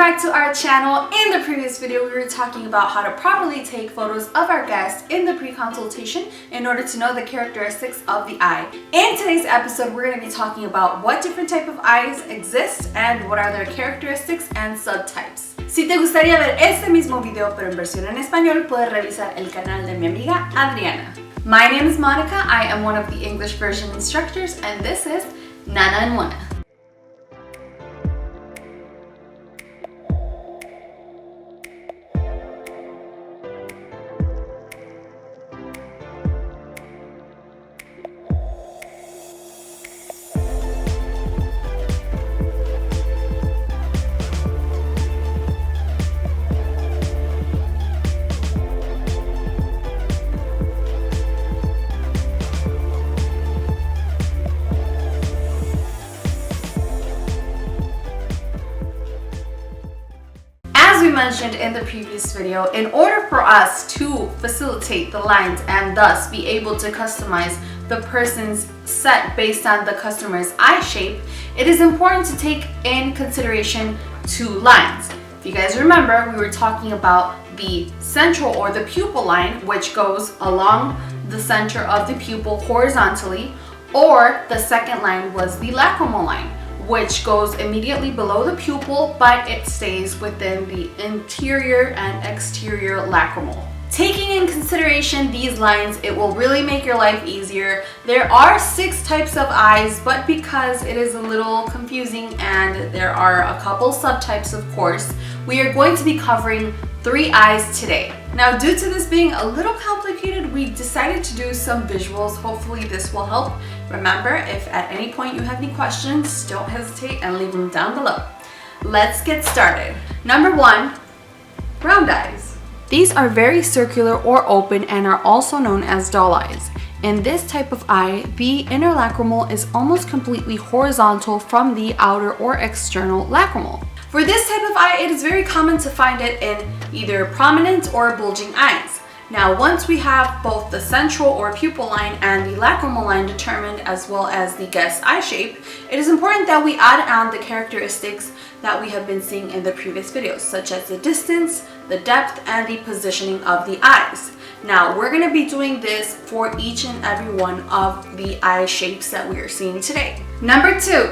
back to our channel. In the previous video, we were talking about how to properly take photos of our guests in the pre-consultation in order to know the characteristics of the eye. In today's episode, we're going to be talking about what different type of eyes exist and what are their characteristics and subtypes. Si te gustaría ver este mismo video pero en versión en español, puedes revisar el canal de mi amiga Adriana. My name is Monica. I am one of the English version instructors, and this is Nana and Mona. As we mentioned in the previous video, in order for us to facilitate the lines and thus be able to customize the person's set based on the customer's eye shape, it is important to take in consideration two lines. If you guys remember, we were talking about the central or the pupil line, which goes along the center of the pupil horizontally, or the second line was the lacrimal line, which goes immediately below the pupil, but it stays within the interior and exterior lacrimal. Taking in consideration these lines, it will really make your life easier. There are 6 types of eyes, but because it is a little confusing and there are a couple subtypes, of course, we are going to be covering 3 eyes today. Now, due to this being a little complicated, we decided to do some visuals. Hopefully this will help. Remember, if at any point you have any questions, don't hesitate and leave them down below. Let's get started. Number 1, round eyes. These are very circular or open and are also known as doll eyes. In this type of eye, the inner lacrimal is almost completely horizontal from the outer or external lacrimal. For this type of eye, it is very common to find it in either prominent or bulging eyes. Now, once we have both the central or pupil line and the lacrimal line determined, as well as the guest's eye shape, it is important that we add on the characteristics that we have been seeing in the previous videos, such as the distance, the depth, and the positioning of the eyes. Now, we're going to be doing this for each and every one of the eye shapes that we are seeing today. Number 2,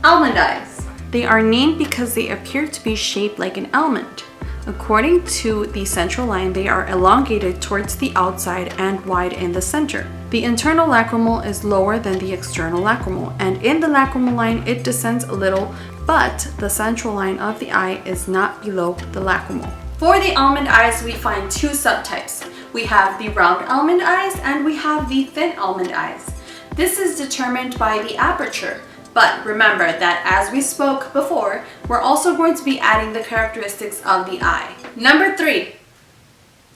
almond eyes. They are named because they appear to be shaped like an almond. According to the central line, they are elongated towards the outside and wide in the center. The internal lacrimal is lower than the external lacrimal, and in the lacrimal line it descends a little, but the central line of the eye is not below the lacrimal. For the almond eyes, we find 2 subtypes. We have the round almond eyes and we have the thin almond eyes. This is determined by the aperture. But remember that as we spoke before, we're also going to be adding the characteristics of the eye. Number 3,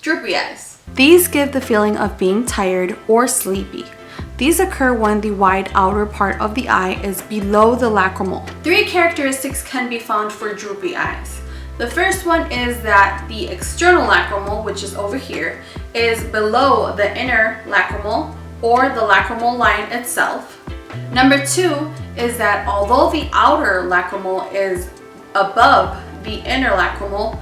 droopy eyes. These give the feeling of being tired or sleepy. These occur when the wide outer part of the eye is below the lacrimal. 3 characteristics can be found for droopy eyes. The first one is that the external lacrimal, which is over here, is below the inner lacrimal or the lacrimal line itself. Number 2 is that although the outer lacrimal is above the inner lacrimal,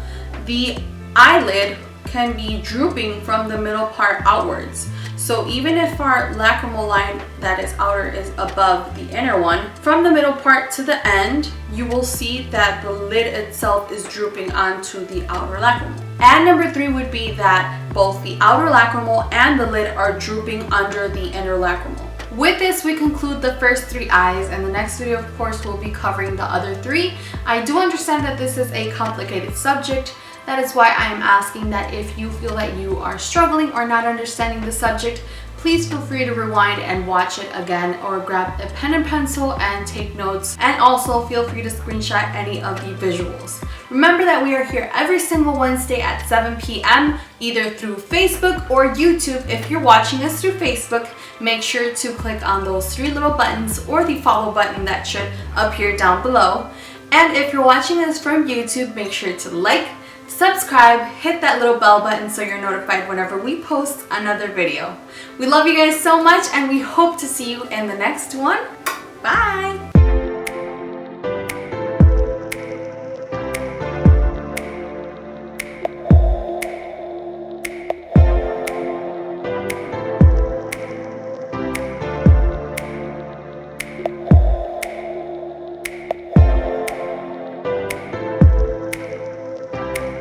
the eyelid can be drooping from the middle part outwards. So even if our lacrimal line that is outer is above the inner one, from the middle part to the end, you will see that the lid itself is drooping onto the outer lacrimal. And number 3 would be that both the outer lacrimal and the lid are drooping under the inner lacrimal. With this, we conclude the first 3 eyes, and the next video, of course, will be covering the other 3. I do understand that this is a complicated subject. That is why I am asking that if you feel that you are struggling or not understanding the subject, please feel free to rewind and watch it again, or grab a pen and pencil and take notes, and also feel free to screenshot any of the visuals. Remember that we are here every single Wednesday at 7 p.m. either through Facebook or YouTube. If you're watching us through Facebook, make sure to click on those 3 little buttons or the follow button that should appear down below. And if you're watching us from YouTube, make sure to like, subscribe, hit that little bell button so you're notified whenever we post another video. We love you guys so much, and we hope to see you in the next one. Bye!